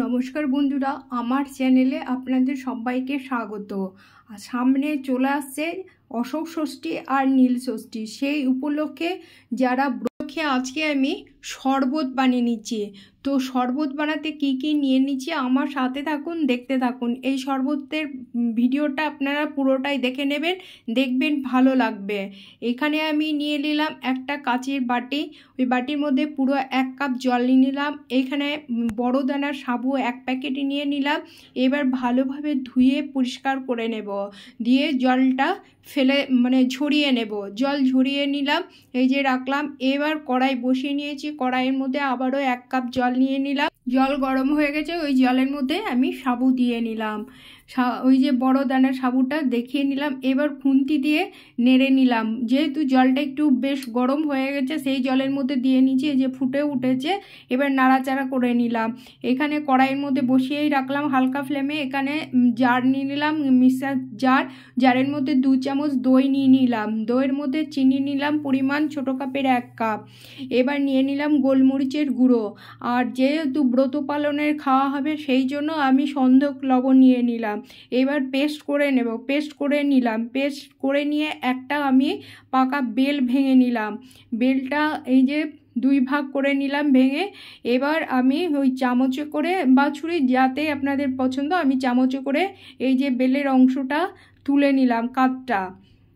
নমস্কার বন্ধুরা, আমার চ্যানেলে আপনাদের সবাইকে স্বাগত। সামনে চলে আসছে অশোক ষষ্ঠী আর নীল ষষ্ঠী। সেই উপলক্ষে যারা আজকে আমি শরবত বানিয়ে নিচ্ছি। তো শরবত বানাতে কি কি নিয়ে নিচ্ছি আমার সাথে থাকুন, দেখতে থাকুন। এই শরবতের ভিডিওটা আপনারা পুরোটাই দেখে নেবেন, দেখবেন ভালো লাগবে। এখানে আমি নিয়ে নিলাম একটা কাচের বাটি, ওই বাটির মধ্যে পুরো 1 কাপ জল নিয়ে নিলাম। এইখানে বড় দানার সাবু 1 প্যাকেট নিয়ে নিলাম। এবার ভালোভাবে ধুয়ে পরিষ্কার করে নেব, দিয়ে জলটা ফেলে ঝরিয়ে নেব। জল ঝরিয়ে নিলাম, এই যে রাখলাম। এবার কড়াই বসিয়ে নিয়েছি, কড়াইয়ের মধ্যে আবারও 1 কাপ জল নিয়ে নিলাম। জল গরম হয়ে গেছে, ওই জলের মধ্যে আমি সাবু দিয়ে নিলাম। ওই যে বড় দানার সাবুটা দেখিয়ে নিলাম। এবার খুন্তি দিয়ে নেড়ে নিলাম। যেহেতু জলটা একটু বেশ গরম হয়ে গেছে, সেই জলের মধ্যে দিয়ে নিয়েছি, এই যে ফুটে উঠেছে। এবার নাড়াচাড়া করে নিলাম। এখানে কড়াইয়ের মধ্যে বসিয়েই রাখলাম হালকা ফ্লেমে। এখানে জার নিয়ে নিলাম, মিক্সার জারের মধ্যে 2 চামচ দই নিয়ে নিলাম। দইয়ের মধ্যে চিনি নিলাম পরিমাণ ছোট কাপের 1 কাপ। এবার নিয়ে নিলাম গোলমরিচের গুঁড়ো। আর যেহেতু ব্রত পালনের খাওয়া হবে, সেই জন্য আমি সন্ধক লবণ নিয়ে নিলাম। এবার পেস্ট করে নেব। পেস্ট করে নিলাম। পেস্ট করে নিয়ে একটা আমি পাকা বেল ভেঙে নিলাম। বেলটা এই যে 2 ভাগ করে নিলাম ভেঙে। এবার আমি ওই চামচে করে বা ছুরি, যাতে আপনাদের পছন্দ, আমি চামচে করে এই যে বেলের অংশটা তুলে নিলাম, কাতটা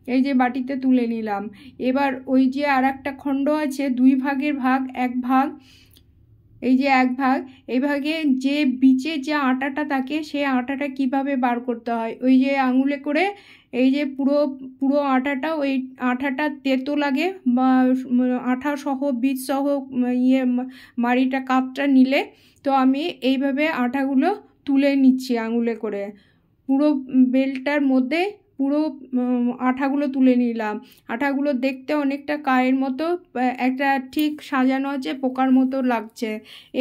এই যে বাটিতে তুলে নিলাম। এবার ওই যে আর একটা খণ্ড আছে, 2 ভাগের ভাগ, 1 ভাগ, এই যে 1 ভাগ, এই ভাগে যে বিচে যে আটাটা থাকে, সেই আটাটা কিভাবে বার করতে হয়, ওই যে আঙুলে করে এই যে পুরো আটাটা, ওই আটাটা তেতো লাগে বা আঠা সহ বীজ সহ মাড়িটা কাপটা নিলে, তো আমি এইভাবে আটাগুলো তুলে নিচ্ছি আঙুলে করে। পুরো বেলটার মধ্যে পুরো আঠাগুলো তুলে নিলাম। আঠাগুলো দেখতে অনেকটা কায়ের মতো, একটা ঠিক সাজানো আছে, পোকার মতো লাগছে।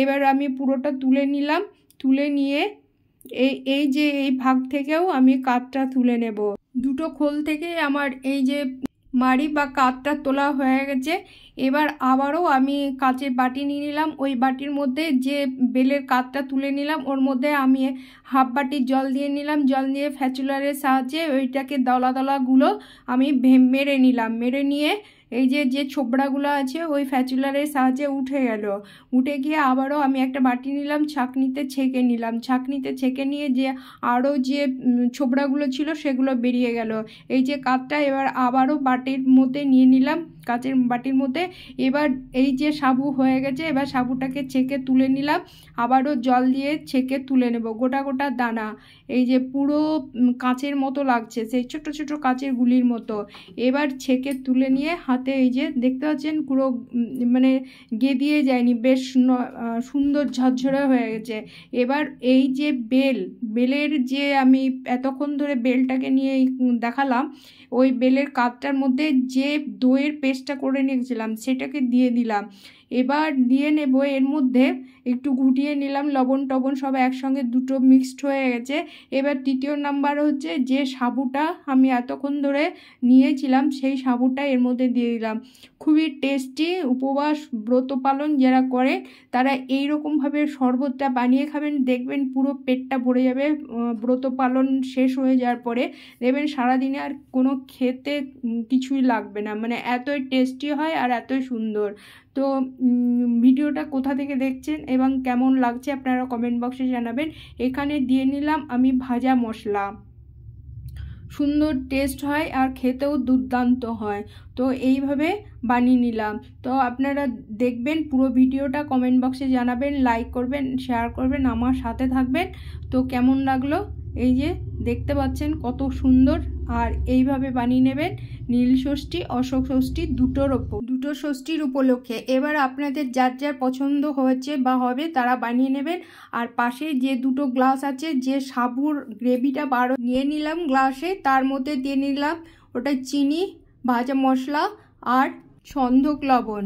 এবার আমি পুরোটা তুলে নিলাম। তুলে নিয়ে এই যে এই ভাগ থেকেও আমি কাতটা তুলে নেব। দুটো খোল থেকে আমার এই যে মাড়ি বা কাতটা তোলা হয়ে গেছে। এবার আবারও আমি কাচের বাটি নিয়ে নিলাম। ওই বাটির মধ্যে যে বেলের কাতটা তুলে নিলাম, ওর মধ্যে আমি হাফ বাটি জল দিয়ে নিলাম। জল দিয়ে ফ্যাচুলারের সাহায্যে ওইটাকে দলা দলাগুলো আমি মেরে নিলাম। মেরে নিয়ে এই যে ছোবড়াগুলো আছে, ওই ফ্যাচুলারের সাহায্যে উঠে গেল। উঠে গিয়ে আবারও আমি একটা বাটি নিলাম, ছাঁকনিতে ছেঁকে নিলাম। ছাঁকনিতে ছেঁকে নিয়ে যে আরও যে ছোবড়াগুলো ছিল, সেগুলো বেরিয়ে গেল। এই যে কাতটা এবার আবারও বাটির মধ্যে নিয়ে নিলাম, কাচের বাটির মধ্যে। এবার এই যে সাবু হয়ে গেছে, এবার সাবুটাকে ছেঁকে তুলে নিলাম। আবারও জল দিয়ে ছেঁকে তুলে নেব। গোটা গোটা দানা, এই যে পুরো কাঁচের মতো লাগছে, সেই ছোট ছোট কাঁচের গুলির মতো। এবার ছেঁকে তুলে নিয়ে হাতে এই যে দেখতে পাচ্ছেন, পুরো গেদিয়ে যায়নি, বেশ সুন্দর ঝরঝরে হয়ে গেছে। এবার এই যে বেলের যে আমি এতক্ষণ ধরে বেলটাকে নিয়ে দেখালাম, ওই বেলের কাপটার মধ্যে যে দইয়ের পেস্টটা করে নিয়েছিলাম, সেটাকে দিয়ে দিলাম। এবার দিয়ে নেব, এর মধ্যে একটু ঘুটিয়ে নিলাম, লবণ টবণ সব একসঙ্গে দুটো মিক্সড হয়ে গেছে। এবার 3য় নাম্বার হচ্ছে, যে সাবুটা আমি এতক্ষণ ধরে নিয়েছিলাম, সেই সাবুটা এর মধ্যে দিয়ে দিলাম। খুবই টেস্টি। উপবাস ব্রত পালন যারা করে, তারা এই রকমভাবে শরবতটা বানিয়ে খাবেন, দেখবেন পুরো পেটটা ভরে যাবে। ব্রত পালন শেষ হয়ে যাওয়ার পরে দেখবেন সারাদিনে আর কোনো খেতে কিছুই লাগবে না, এতই টেস্টি হয় আর এতই সুন্দর। তো ভিডিওটা কোথা থেকে দেখছেন এবং কেমন লাগছে আপনারা কমেন্ট বক্সে জানাবেন। এখানে দিয়ে নিলাম আমি ভাজা মশলা, সুন্দর টেস্ট হয় আর খেতেও দুর্দান্ত হয়। তো এইভাবে বানিয়ে নিলাম। তো আপনারা দেখবেন পুরো ভিডিওটা, কমেন্ট বক্সে জানাবেন, লাইক করবেন, শেয়ার করবেন, আমার সাথে থাকবেন। তো কেমন লাগলো, এই যে দেখতে পাচ্ছেন কত সুন্দর। আর এইভাবে বানিয়ে নেবেন নীল ষষ্ঠী, অশোক ষষ্ঠী, দুটো ষষ্ঠীর উপলক্ষে। এবার আপনাদের যার যার পছন্দ হয়েছে বা হবে, তারা বানিয়ে নেবেন। আর পাশে যে 2টো গ্লাস আছে, যে সাবুর গ্রেভিটা নিয়ে নিলাম গ্লাসে, তার মধ্যে দিয়ে নিলাম ওটা চিনি, ভাজা মশলা আর সন্ধক লবণ।